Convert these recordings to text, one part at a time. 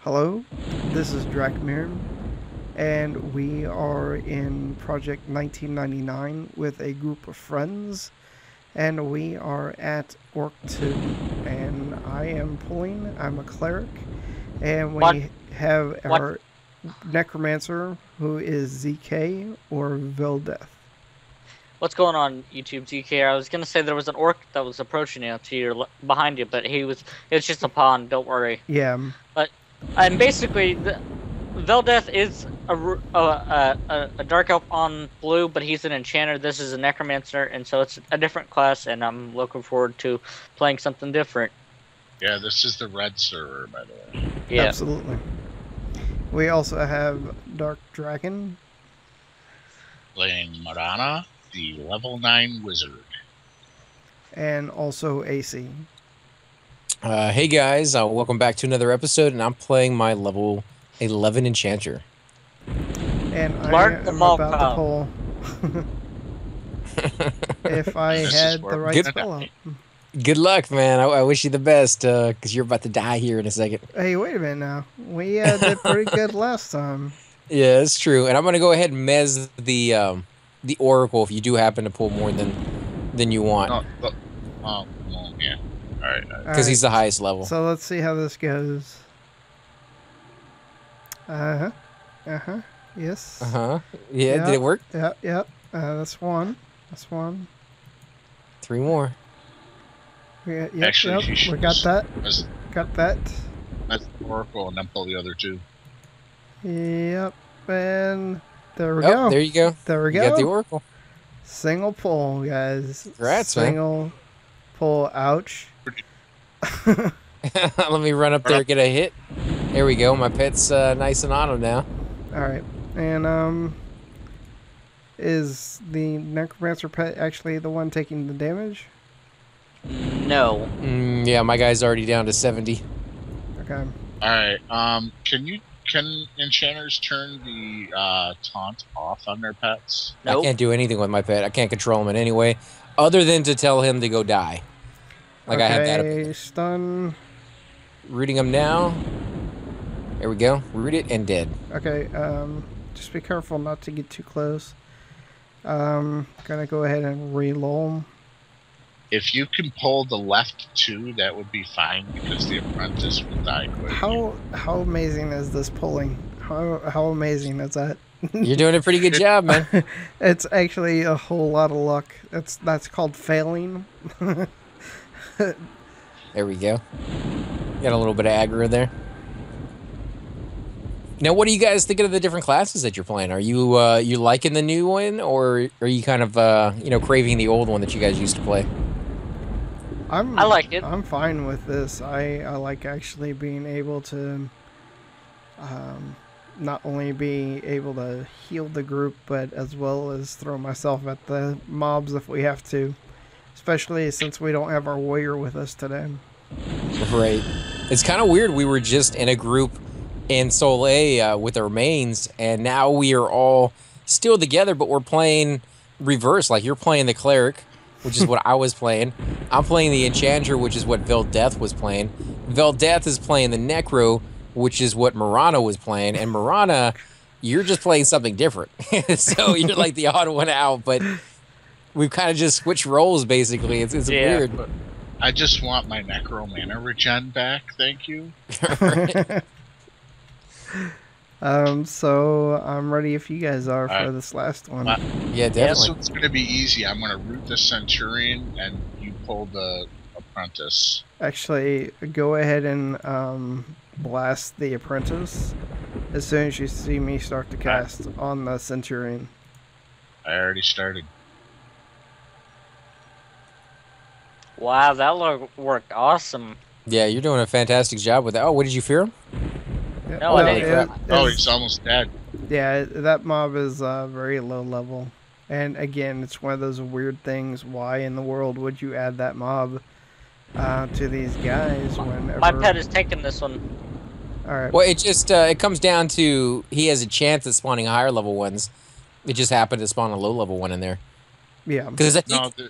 Hello, this is Drakmir, and we are in Project 1999 with a group of friends, and we are at Orc 2, and I'm a cleric, and What? we have What? our necromancer, who is Zekay, or Vildeth. What's going on, YouTube TK? I was gonna say there was an orc that was approaching you to your behind you, but it was just a pawn. Don't worry. Yeah, But and basically, Veldeth is a dark elf on blue, but he's an enchanter. This is a necromancer, and so it's a different class. And I'm looking forward to playing something different. Yeah, this is the red server, by the way. Yeah. absolutely. We also have Dark Dragon. Playing Marana, the level 9 wizard. And also AC. Hey guys, welcome back to another episode, and I'm playing my level 11 enchanter. And Mark I the am ball about to pull if I This had is the where right we're spell gonna up. Good luck, man. I wish you the best, because you're about to die here in a second. Hey, wait a minute now. We did pretty good last time. Yeah, it's true. And I'm gonna go ahead and mez the oracle if you do happen to pull more than you want, No, look. Oh, well, yeah. Alright. because he's the highest level. So let's see how this goes. Yes. Yeah, did it work? Yep. That's one. That's one. 3 more. Yep. Actually, you should We got that. That's, Got that. that's the Oracle, and then pull the other two. Yep. And there we Oh, go. there you go. There we You go. got the oracle. Single pull, guys. Congrats, man. Single pull. Ouch. Let me run up there and get a hit. There we go. My pet's nice and on him now. All right. And is the necromancer pet actually the one taking the damage? No. Yeah, my guy's already down to 70. Okay. Alright, can enchanters turn the taunt off on their pets? Nope. I can't do anything with my pet. I can't control him in any way, other than to tell him to go die. Like I have that ability. Stun. Rooting him now. There we go. Rooted and dead. Okay. Just be careful not to get too close. Gonna go ahead and reload. If you can pull the left 2, that would be fine, because the apprentice will die quick. How amazing is this pulling? How amazing is that? You're doing a pretty good job, man. It's actually a whole lot of luck. That's called failing. There we go. Got a little bit of aggro there. Now, what are you guys thinking of the different classes that you're playing? Are you you liking the new one, or are you kind of craving the old one that you guys used to play? I like it. I'm fine with this. I like actually being able to not only be able to heal the group, but as well as throw myself at the mobs if we have to. Especially since we don't have our warrior with us today. Right. It's kind of weird. We were just in a group in Soleil with our mains, and now we are all still together, but we're playing reverse. Like, you're playing the cleric, which is what I was playing. I'm playing the enchanter, which is what Veldeth was playing. Veldeth is playing the necro, which is what Marana was playing. And Marana, you're just playing something different. So you're like the odd one out, but we've kind of just switched roles, basically. It's weird. But I just want my Necro Mana regen back, thank you. So I'm ready if you guys are for this last one. Yeah, This definitely. one's going to be easy. I'm going to root the Centurion, and you pull the Apprentice. Actually, go ahead and blast the apprentice as soon as you see me start to cast on the Centurion. I already started. Wow, that worked awesome. Yeah, you're doing a fantastic job with that. Oh, what did you fear him? No, I didn't. Oh, he's almost dead. Yeah, that mob is very low level. And again, it's one of those weird things. Why in the world would you add that mob to these guys whenever... My pet is taking this one. Alright. Well, it just it comes down to he has a chance at spawning higher level ones. It just happened to spawn a low level one in there. Yeah. Because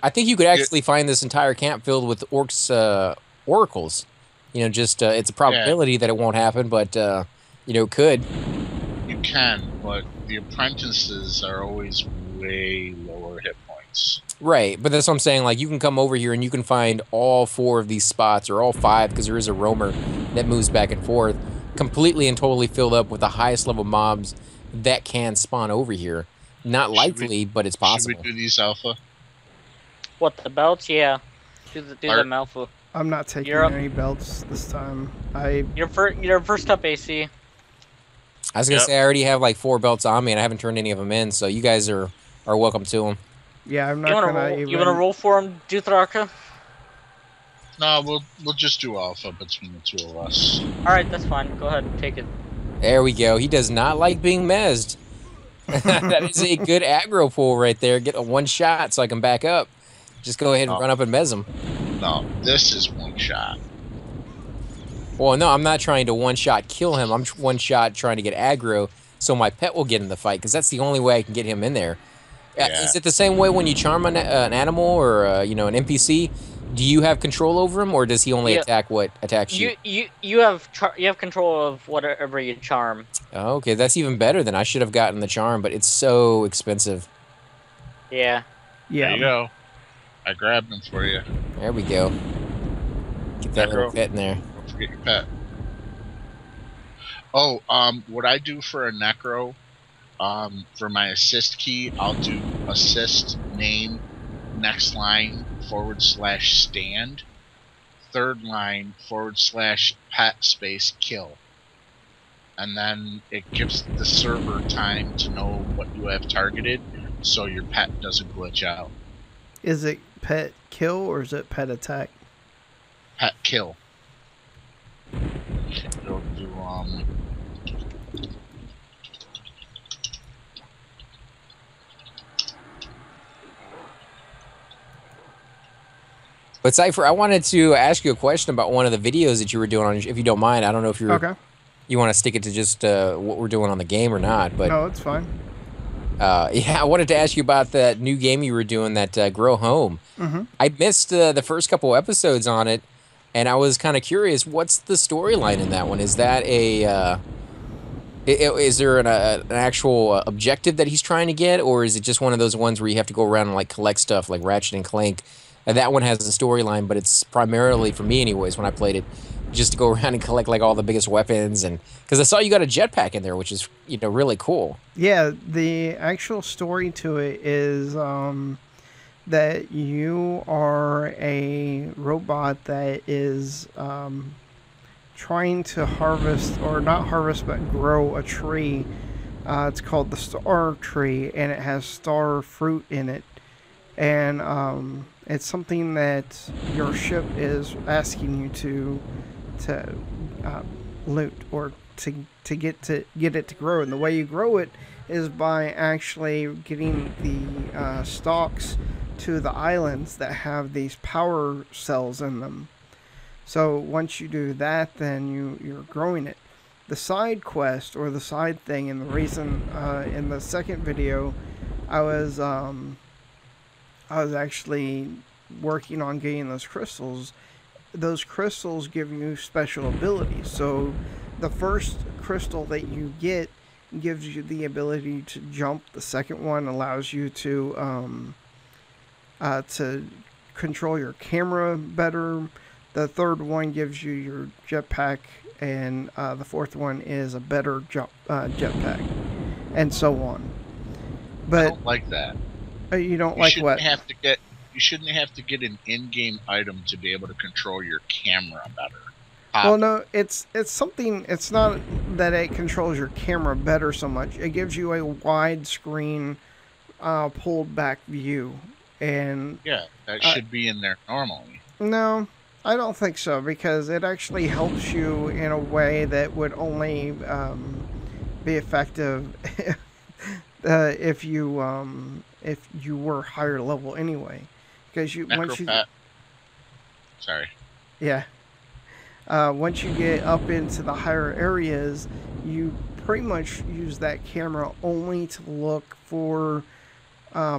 I think you could actually find this entire camp filled with orcs oracles. You know, just it's a probability that it won't happen, but you know, it could. You can, but the apprentices are always way lower hit points. Right, but that's what I'm saying. Like, you can come over here and you can find all 4 of these spots, or all 5, because there is a roamer that moves back and forth, completely and totally filled up with the highest level mobs that can spawn over here. Not likely, but it's possible. Should we do these alpha? What, the belts? Yeah. Do them alpha. I'm not taking You're up. any belts this time. You're first up, AC. I was gonna Yep. say I already have like 4 belts on me, and I haven't turned any of them in, so you guys are welcome to them. Yeah, I'm not You wanna gonna roll? even. You wanna roll for him, Duthraka? No, we'll just do alpha between the 2 of us. All right, that's fine. Go ahead and take it. There we go. He does not like being mezzed. That is a good aggro pull right there. Get a 1 shot so I can back up. Just go ahead and run up and mez him. No, this is 1 shot. Well, no, I'm not trying to 1-shot kill him. I'm 1-shot trying to get aggro so my pet will get in the fight, because that's the only way I can get him in there. Yeah. Is it the same way when you charm an animal or you know, an NPC? Do you have control over him, or does he only attack what attacks you? You have control of whatever you charm. Oh, okay, that's even better than I should have gotten the charm, but it's so expensive. Yeah. Yeah. There you go. I grabbed him for you. There we go. Get that little pet in there. Don't forget your pet. Oh, what I do for a necro, for my assist key, I'll do assist name, next line /stand, third line /pet space kill. And then it gives the server time to know what you have targeted, so your pet doesn't glitch out. Is it pet kill or is it pet attack? Pet kill. It'll do, But Cypher, I wanted to ask you a question about one of the videos that you were doing on, if you don't mind. I don't know if you want to stick it to just what we're doing on the game or not. But no, it's fine. Yeah, I wanted to ask you about that new game you were doing, that Grow Home. I missed the first couple episodes on it, and I was kind of curious. What's the storyline in that one? Is that is there an actual objective that he's trying to get, or is it just one of those ones where you have to go around and like collect stuff like Ratchet and Clank? And that one has a storyline, but it's primarily, for me anyways, when I played it, just to go around and collect like all the biggest weapons, and because I saw you got a jetpack in there, which is, you know, really cool. Yeah, the actual story to it is that you are a robot that is trying to harvest, or not harvest, but grow a tree. It's called the star tree, and it has star fruit in it. And it's something that your ship is asking you to loot, or to get it to grow. And the way you grow it is by actually getting the stalks to the islands that have these power cells in them. So once you do that, then you're growing it. The side quest, or the side thing, and the reason in the second video I was actually working on getting those crystals. Those crystals give you special abilities. So the first crystal that you get gives you the ability to jump. The second one allows you to control your camera better. The third one gives you your jetpack, and the fourth one is a better jetpack, and so on. But I don't like that. You don't like what? You shouldn't have to get an in-game item to be able to control your camera better. Well, no, it's something. It's not that it controls your camera better so much. It gives you a widescreen, pulled back view, and yeah, that should be in there normally. No, I don't think so, because it actually helps you in a way that would only be effective if you were higher level anyway. Because Sorry. Yeah. Once you get up into the higher areas, you pretty much use that camera only to look for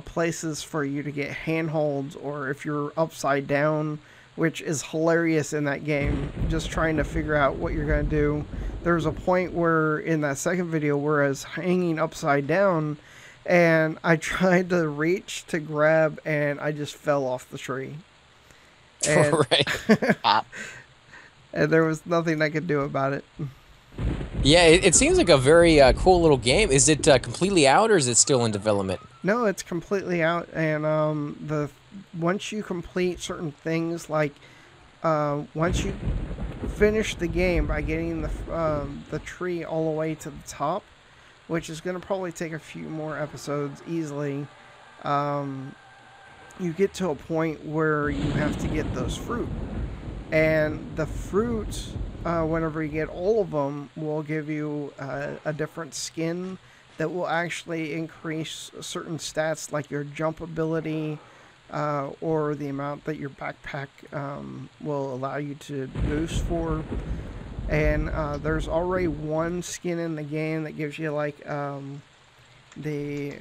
places for you to get handholds, or if you're upside down, which is hilarious in that game, just trying to figure out what you're going to do. There's a point where in that second video where I was hanging upside down and I tried to reach to grab and I just fell off the tree. And, and there was nothing I could do about it. Yeah, it seems like a very cool little game. Is it completely out, or is it still in development? No, it's completely out, and once you complete certain things, like once you finish the game by getting the tree all the way to the top, which is going to probably take a few more episodes easily, you get to a point where you have to get those fruit, and the fruit, whenever you get all of them, will give you a different skin that will actually increase certain stats like your jump ability or the amount that your backpack will allow you to boost for. And there's already one skin in the game that gives you like the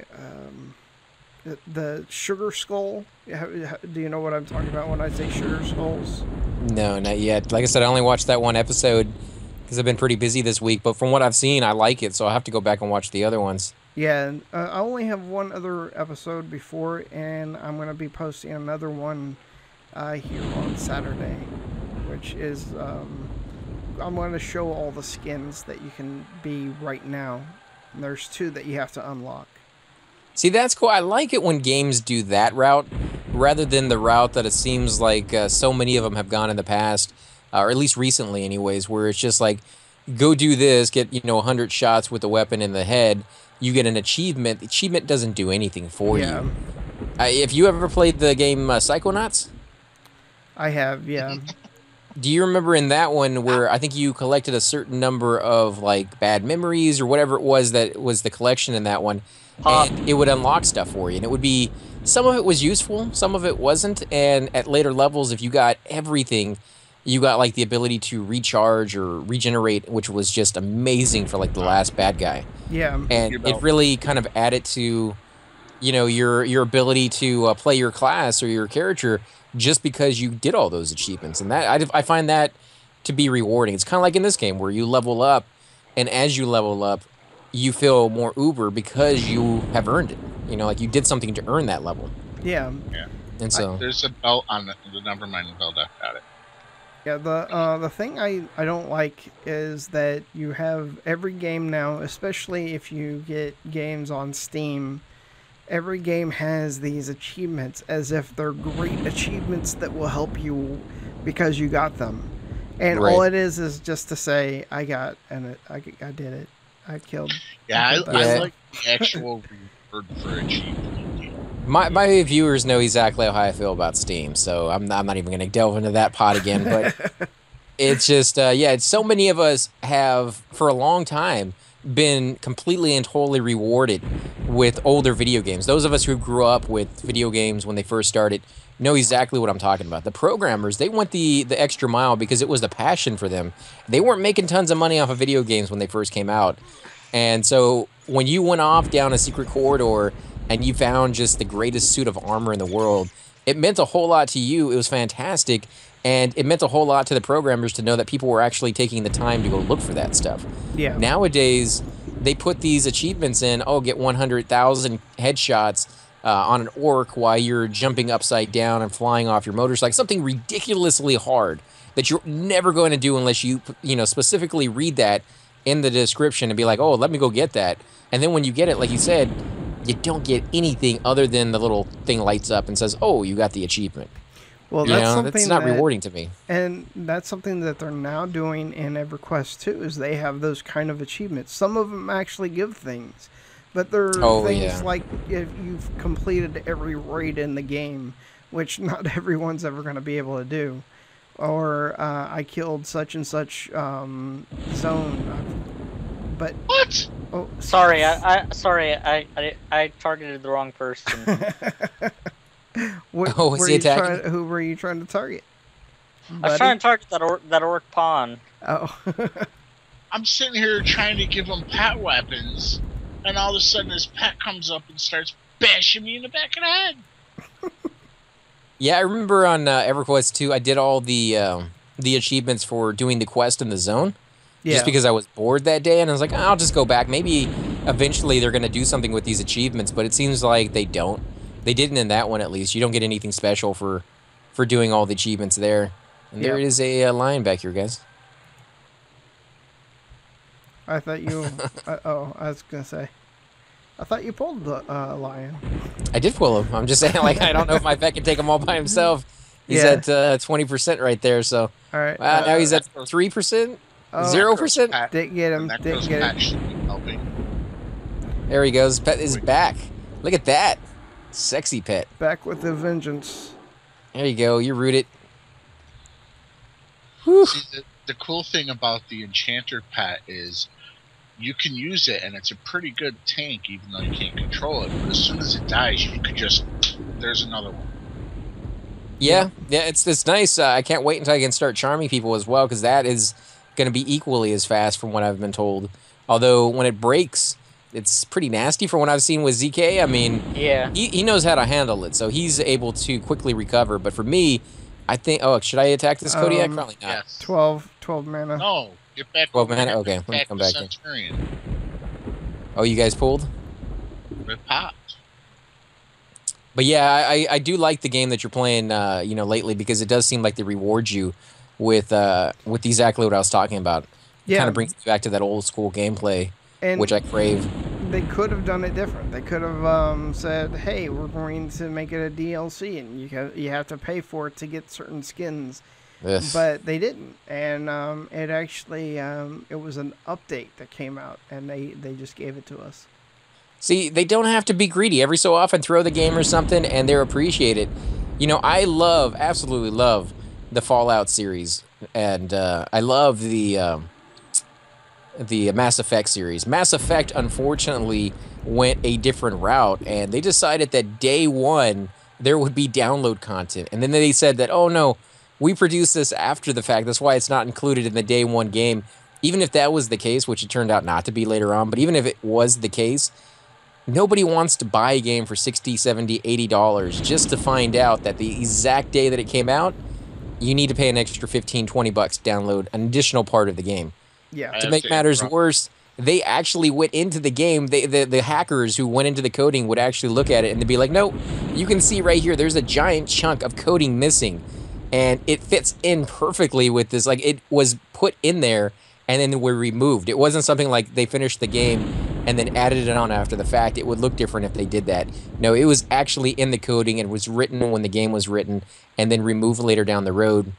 sugar skull. Do you know what I'm talking about when I say sugar skulls? No, not yet. Like I said, I only watched that one episode because I've been pretty busy this week. But from what I've seen, I like it, so I'll have to go back and watch the other ones. Yeah, I only have one other episode before, and I'm going to be posting another one here on Saturday, which is I'm going to show all the skins that you can be right now. And there's 2 that you have to unlock. See, that's cool. I like it when games do that route rather than the route that it seems like so many of them have gone in the past, or at least recently anyways, where it's just like, go do this, get 100 shots with a weapon in the head, you get an achievement. The achievement doesn't do anything for you. If you ever played the game Psychonauts? I have, yeah. Do you remember in that one where I think you collected a certain number of like bad memories or whatever it was that was the collection in that one, and it would unlock stuff for you, and it would be, some of it was useful, some of it wasn't, and at later levels, if you got everything, you got like the ability to recharge or regenerate, which was just amazing for like the last bad guy. Yeah. And it really kind of added to, your ability to play your class or your character just because you did all those achievements. And that I find that to be rewarding. It's kind of like in this game where you level up, and as you level up, you feel more uber because you have earned it. Like you did something to earn that level. Yeah. Yeah. And so there's a belt on the never mind the belt. Got it. Yeah, the thing I don't like is that you have every game now, especially if you get games on Steam, every game has these achievements as if they're great achievements that will help you because you got them. And all it is just to say, I did it. I killed. Yeah, I like the actual reward for achievement. My viewers know exactly how I feel about Steam, so I'm not even going to delve into that pot again. But it's just, it's so many of us have, for a long time, been completely and totally rewarded with older video games. Those of us who grew up with video games when they first started know exactly what I'm talking about. The programmers, they went the extra mile because it was the passion for them. They weren't making tons of money off of video games when they first came out. And so when you went off down a secret corridor and you found just the greatest suit of armor in the world, it meant a whole lot to you. It was fantastic. And it meant a whole lot to the programmers to know that people were actually taking the time to go look for that stuff. Yeah. Nowadays, they put these achievements in, get 100,000 headshots on an orc while you're jumping upside down and flying off your motorcycle. Something ridiculously hard that you're never going to do unless you, specifically read that in the description and be like, oh, let me go get that. And then when you get it, like you said, you don't get anything other than the little thing lights up and says, oh, you got the achievement. Well, that's that's not rewarding to me. And that's something that they're now doing in EverQuest 2, is they have those kind of achievements. Some of them actually give things, but they're things like if you've completed every raid in the game, which not everyone's ever going to be able to do. Or I killed such and such zone. But what? Oh, sorry, I targeted the wrong person. Who were you trying to target? I was trying to target that orc pawn. Oh. I'm sitting here trying to give him pet weapons, and all of a sudden his pet comes up and starts bashing me in the back of the head. Yeah, I remember on EverQuest 2, I did all the achievements for doing the quest in the zone, just Yeah. because I was bored that day, and I was like, I'll just go back. Maybe eventually they're going to do something with these achievements, but it seems like they don't. They didn't in that one, at least. You don't get anything special for doing all the achievements there. And there Yep. is a lion back here, guys. I thought you. Oh, I was gonna say. I thought you pulled the lion. I did pull him. I'm just saying, like, I don't know if my pet can take him all by himself. He's Yeah. at 20% right there, so. All right. Now he's at 3%? Oh, 0%? Pat- Didn't get him. the Didn't Necros get Pat him. should be helping. There he goes. Pet is back. Look at that. Sexy pet. Back with the vengeance. There you go. You're rooted. Whew. See, the cool thing about the Enchanter Pat is you can use it, and it's a pretty good tank, even though you can't control it. But as soon as it dies, you could just... There's another one. Yeah, it's nice. I can't wait until I can start charming people as well, because that is going to be equally as fast from what I've been told. Although, when it breaks, it's pretty nasty from what I've seen with Zekay. I mean, Yeah. he knows how to handle it, so he's able to quickly recover. But for me, I think... Oh, should I attack this Kodiak? Probably not. Yes. 12 mana. No, get back 12 over mana? here. Okay, let me Attack come the back in. Centurion. Oh, you guys pulled? It popped. But yeah, I do like the game that you're playing, lately, because it does seem like they reward you with exactly what I was talking about. Yeah. Kind of brings you back to that old school gameplay, And which I crave. they could have done it different. They could have said, "Hey, we're going to make it a DLC, and you have to pay for it to get certain skins." Ugh. But they didn't, and it actually it was an update that came out, and they just gave it to us. See, they don't have to be greedy. Every so often, throw the game or something, and they're appreciated. You know, I absolutely love the Fallout series, and I love the Mass Effect series. Mass Effect, unfortunately, went a different route, and they decided that day one there would be download content, and then they said that, oh no, we produced this after the fact. That's why it's not included in the day one game. Even if that was the case, which it turned out not to be later on, but even if it was the case, nobody wants to buy a game for $60, $70, $80 just to find out that the exact day that it came out, you need to pay an extra $15, $20 to download an additional part of the game. Yeah. To make matters worse, they actually went into the game. The hackers who went into the coding would actually look at it and they'd be like, no, you can see right here, there's a giant chunk of coding missing. And it fits in perfectly with this. Like, it was put in there and then were removed. It wasn't something like they finished the game and then added it on after the fact. It would look different if they did that. No, it was actually in the coding and was written when the game was written and then removed later down the road.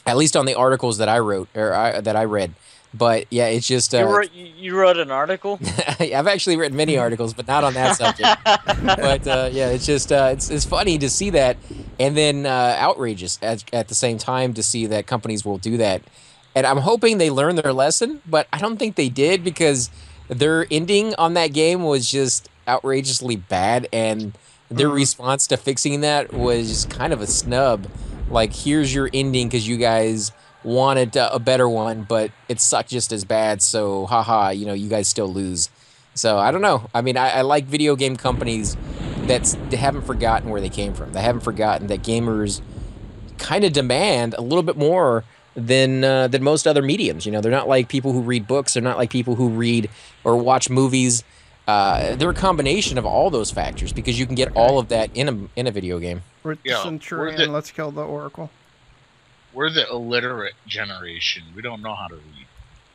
At least on the articles that I wrote, or that I read. But yeah, it's just... You wrote an article? I've actually written many articles, but not on that subject. But yeah, it's just... it's funny to see that, and then outrageous at the same time to see that companies will do that. And I'm hoping they learn their lesson, but I don't think they did, because their ending on that game was just outrageously bad, and their response to fixing that was just kind of a snub. Like, here's your ending because you guys wanted a better one, but it sucked just as bad, so haha, you guys still lose. So I don't know. I mean, I like video game companies they haven't forgotten where they came from. They haven't forgotten that gamers kind of demand a little bit more than most other mediums. They're not like people who read books. They're not like people who read or watch movies. They're a combination of all those factors, because you can get all of that in a video game. We're the Centurion. Let's kill the Oracle. We're the illiterate generation. We don't know how to read.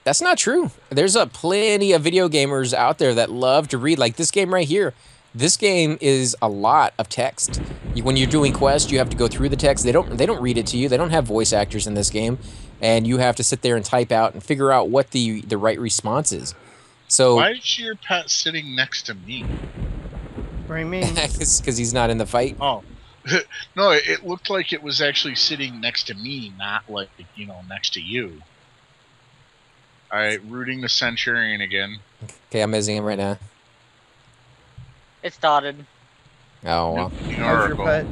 That's not true. There's plenty of video gamers out there that love to read. Like this game right here. This game is a lot of text. When you're doing quests, you have to go through the text. They don't read it to you. They don't have voice actors in this game, and you have to sit there and type out and figure out what the right response is. So why is your pet sitting next to me? What do you mean? Because he's not in the fight. Oh. No, it looked like it was actually sitting next to me, not like, next to you. Alright, rooting the Centurion again. Okay, I'm missing him right now. It's dotted. Oh, well. How's your pet?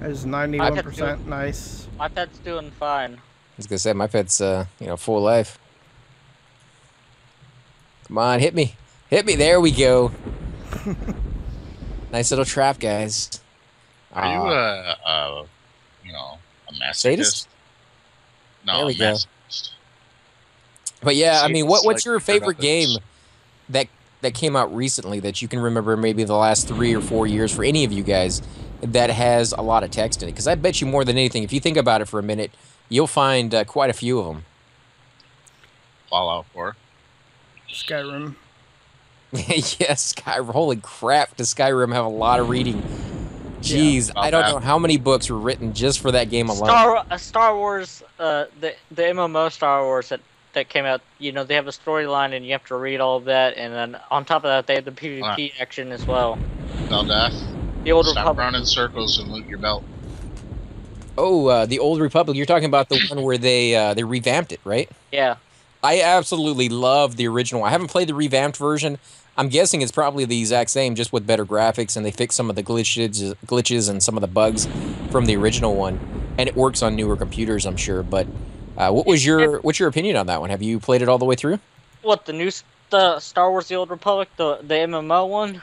It's 91%. Nice. My pet's doing fine. I was going to say, my pet's, full life. Come on, hit me. Hit me. There we go. Nice little trap, guys. Are you a masochist? Sadist? No, There we a go. masochist. But yeah, I mean, Sadist, what's like your hurt favorite others. game that came out recently that you can remember maybe the last 3 or 4 years for any of you guys that has a lot of text in it? Because I bet you more than anything, if you think about it for a minute, you'll find quite a few of them. Fallout 4. Skyrim. Yes, Skyrim. Holy crap, does Skyrim have a lot of reading? Jeez, about I don't that. know how many books were written just for that game alone. Star Wars, the MMO Star Wars that came out. You know, they have a storyline and you have to read all of that, and then on top of that, they have the PvP action as well. Beldath. The Old Stop Republic. running circles and loot your belt. Oh, the Old Republic. You're talking about the one where they revamped it, right? Yeah. I absolutely love the original. I haven't played the revamped version. I'm guessing it's probably the exact same, just with better graphics, and they fixed some of the glitches and some of the bugs from the original one, and it works on newer computers, I'm sure. But what's your opinion on that one? Have you played it all the way through? What, the Star Wars: The Old Republic, the MMO one?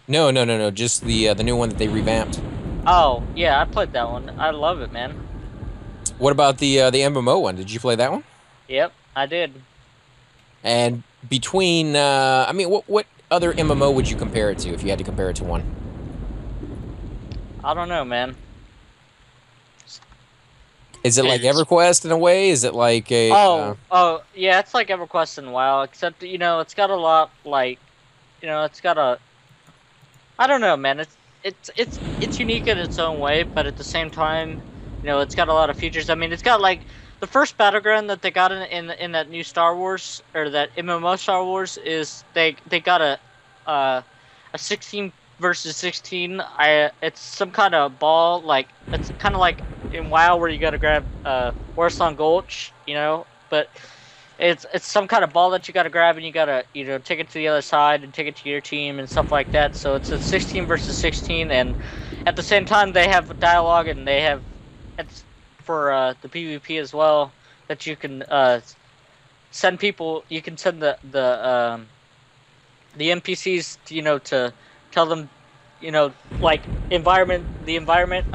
No. Just the new one that they revamped. Oh yeah, I played that one. I love it, man. What about the MMO one? Did you play that one? Yep, I did. And between, I mean, what other MMO would you compare it to if you had to compare it to one? I don't know, man. Is it like EverQuest in a way? Is it like a? Oh, yeah, it's like EverQuest and WoW, except it's got a lot like, it's got a. I don't know, man. It's unique in its own way, but at the same time, it's got a lot of features. I mean, it's got like the first battleground that they got in that new Star Wars or that MMO Star Wars is they got a 16 versus 16. It's some kind of ball, like it's kind of like in WoW where you gotta grab Warsong Gulch, but it's some kind of ball that you gotta grab and you gotta take it to the other side and take it to your team and stuff like that. So it's a 16 versus 16, and at the same time they have dialogue and they have it's for the PvP as well that you can send people. You can send the NPCs to tell them like the environment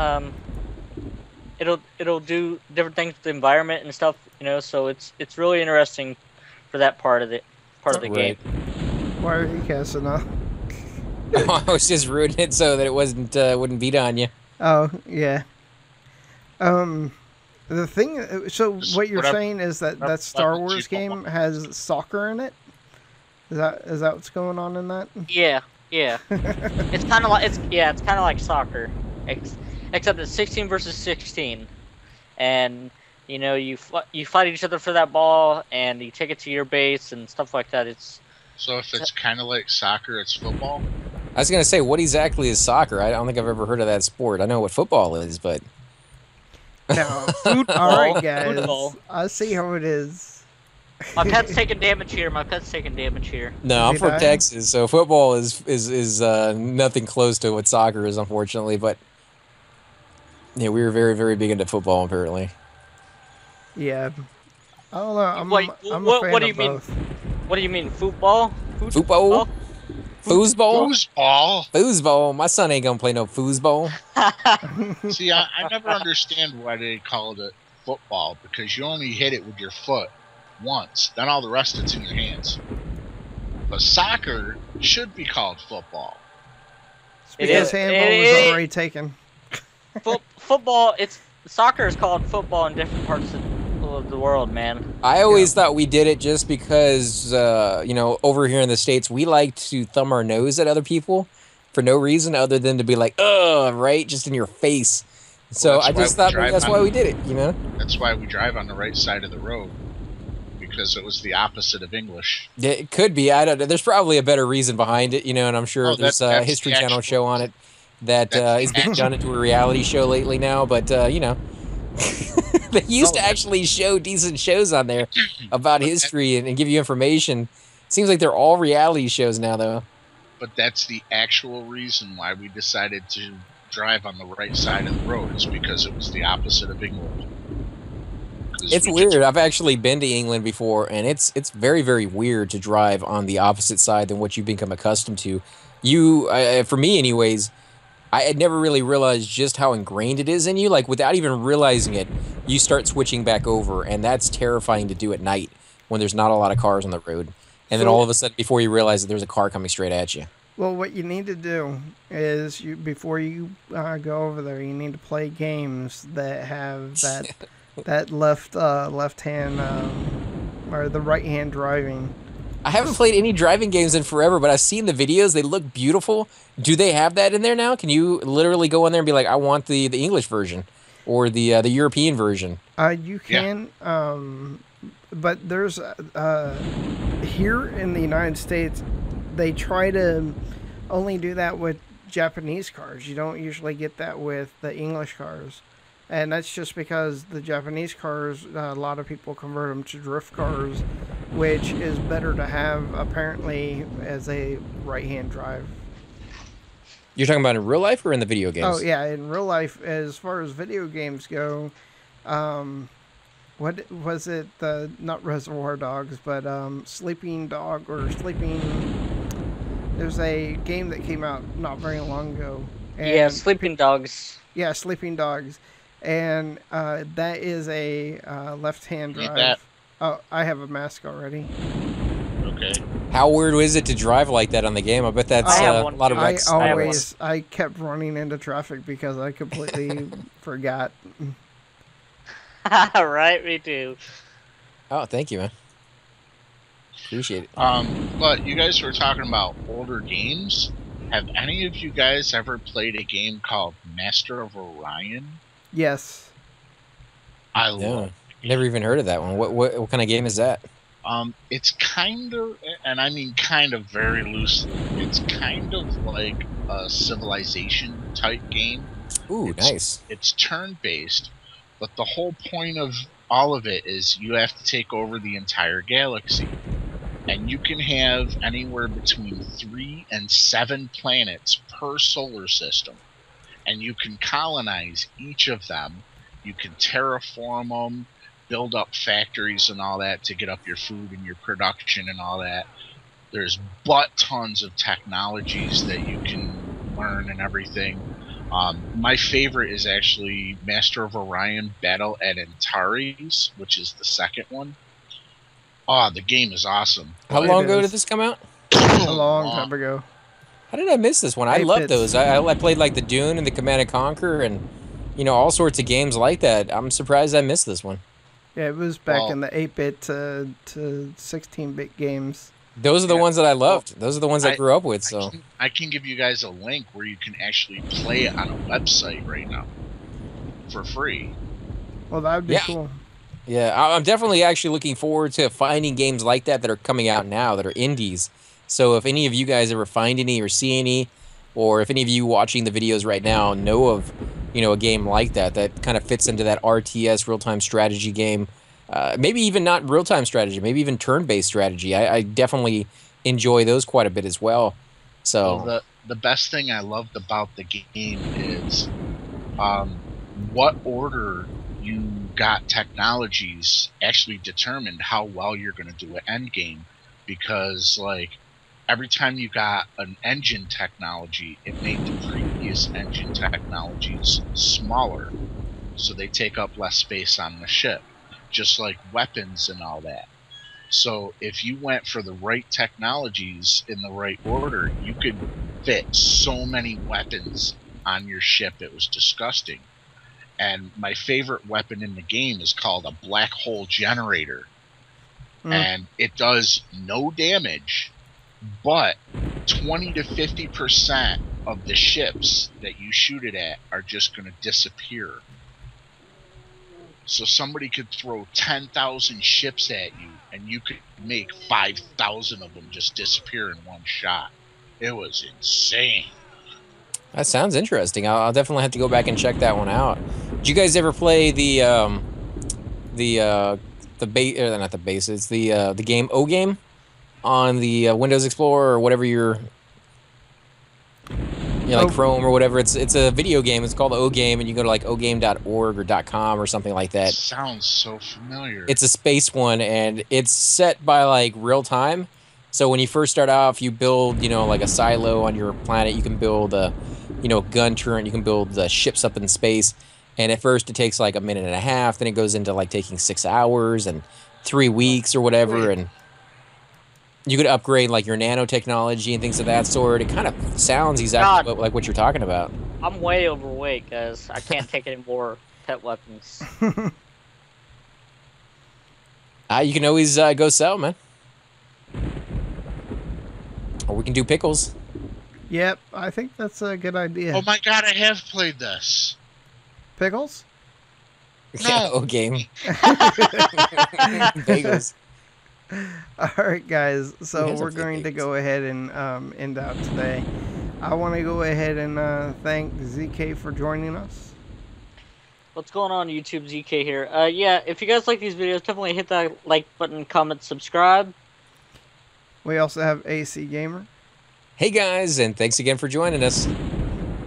it'll do different things with the environment and stuff, so it's really interesting for that part of the game. Why are you casting off? I was just rooting it so that it wouldn't beat on you. Oh yeah. The thing. So what you're saying is that Star Wars game has soccer in it. Is that what's going on in that? Yeah. It's kind of like soccer, except it's 16 versus 16, and you fight each other for that ball and you take it to your base and stuff like that. So if it's kind of like soccer, it's football. I was gonna say, what exactly is soccer? I don't think I've ever heard of that sport. I know what football is, but no. All right, guys. Football. I see how it is. My pet's taking damage here. No, I'm from Texas, so football is nothing close to what soccer is, unfortunately. But yeah, we were very, very big into football, apparently. Yeah, I don't know. I'm what a fan do you of mean? both. What do you mean, football? Football? Foosball? Foosball. My son ain't gonna play no foosball. See, I never understand why they called it football, because you only hit it with your foot once, then all the rest it's in your hands. But soccer should be called football. Because handball was already taken. Football, soccer is called football in different parts of the world, man. I always thought we did it just because, over here in the States, we like to thumb our nose at other people for no reason other than to be like, ugh, right? Just in your face. So I just thought maybe that's why we did it, That's why we drive on the right side of the road. Because it was the opposite of English. It could be. I don't know. There's probably a better reason behind it, and I'm sure there's a History Channel show on it that is being done into a reality show lately now. But, they used to actually show decent shows on there about history and give you information. Seems like they're all reality shows now, though. But that's the actual reason why we decided to drive on the right side of the road, is because it was the opposite of England. It's weird. I've actually been to England before, and it's very, very weird to drive on the opposite side than what you've become accustomed to. For me anyways, I had never really realized just how ingrained it is in you. Like, without even realizing it, you start switching back over, and that's terrifying to do at night when there's not a lot of cars on the road. And then So- all of a sudden, before you realize that there's a car coming straight at you. Well, what you need to do is before you go over there, you need to play games that have that left hand or the right hand driving. I haven't played any driving games in forever, but I've seen the videos. They look beautiful. Do they have that in there now? Can you literally go in there and be like, I want the English version or the European version? You can, but there's here in the United States, they try to only do that with Japanese cars. You don't usually get that with the English cars. And that's just because the Japanese cars, a lot of people convert them to drift cars, which is better to have, apparently, as a right-hand drive. You're talking about in real life or in the video games? Oh, yeah, in real life, as far as video games go, what was it? Not Reservoir Dogs, but Sleeping Dog or Sleeping... There's a game that came out not very long ago. And, Yeah, Sleeping Dogs. Yeah, Sleeping Dogs. And that is a left-hand Need drive. that. Oh, I have a mask already. Okay. How weird is it to drive like that on the game? I bet that's I have a one lot of too. wrecks. I kept running into traffic because I completely forgot. Right, me too. Oh, thank you, man. Appreciate it. But you guys were talking about older games. Have any of you guys ever played a game called Master of Orion? Yes. I Yeah. love. Never even heard of that one. What kind of game is that? It's kind of, and I mean kind of very loosely. It's kind of like a Civilization type game. Ooh, nice. It's turn-based, but the whole point of all of it is you have to take over the entire galaxy. And you can have anywhere between 3 and 7 planets per solar system. And you can colonize each of them. You can terraform them, build up factories and all that to get up your food and your production and all that. There's tons of technologies that you can learn and everything. My favorite is actually Master of Orion Battle at Antares, which is the second one. Oh, the game is awesome. How It long ago is. did this come out? A long time ago. How did I miss this one? I 8 love bits. those. I played like the Dune and the Command & Conquer and, you know, all sorts of games like that. I'm surprised I missed this one. Yeah, it was back Well- in the 8-bit to 16-bit games. Those are the Yeah. ones that I loved. Those are the ones I I- grew up with. So I can give you guys a link where you can actually play it on a website right now for free. Well, that would be Yeah. cool. yeah, I'm definitely actually looking forward to finding games like that are coming out now that are indies. So if any of you guys ever find any or see any, or if any of you watching the videos right now know of, you know, a game like that kind of fits into that RTS real-time strategy game, maybe even not real-time strategy, maybe even turn-based strategy. I definitely enjoy those quite a bit as well. So Well, the best thing I loved about the game is what order you got technologies actually determined how well you're going to do an end game, because like every time you got an engine technology, it made the previous engine technologies smaller, so they take up less space on the ship, just like weapons and all that. So if you went for the right technologies in the right order, you could fit so many weapons on your ship. It was disgusting. And my favorite weapon in the game is called a black hole generator. And it does no damage, but 20 to 50% of the ships that you shoot it at are just going to disappear. So somebody could throw 10,000 ships at you, and you could make 5,000 of them just disappear in one shot. It was insane. that sounds interesting. I'll definitely have to go back and check that one out. Did you guys ever play the not the base? It's the game O Game on the Windows Explorer or whatever you're, you know, like Chrome or whatever. It's a video game. It's called the O Game, and you go to like ogame.org or .com or something like that. Sounds so familiar. It's a space one, and it's set by like real time. So when you first start off, you build, you know, like a silo on your planet. You can build you know, gun turret. You can build the ships up in space. And at first it takes like a minute and a half. Then it goes into like taking 6 hours and 3 weeks or whatever. Wait. And you could upgrade like your nanotechnology and things of that sort. It kind of sounds exactly like what you're talking about. I'm way overweight, guys. I can't take any more pet weapons. You can always go sell, man. Or we can do pickles. Yep, I think that's a good idea. Oh my god, I have played this. Pickles? No. Game. Bagels. Alright, guys, so has we're a going to bagels? go ahead and end out today. I want to go ahead and thank ZK for joining us. What's going on, YouTube? ZK here. Yeah, if you guys like these videos, definitely hit that like button, comment, subscribe. We also have AC Gamer Hey guys, and thanks again for joining us.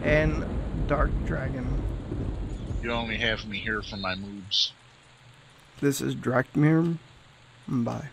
and Dark Dragon. You only have me here for my moves. This is Drakmir. Bye.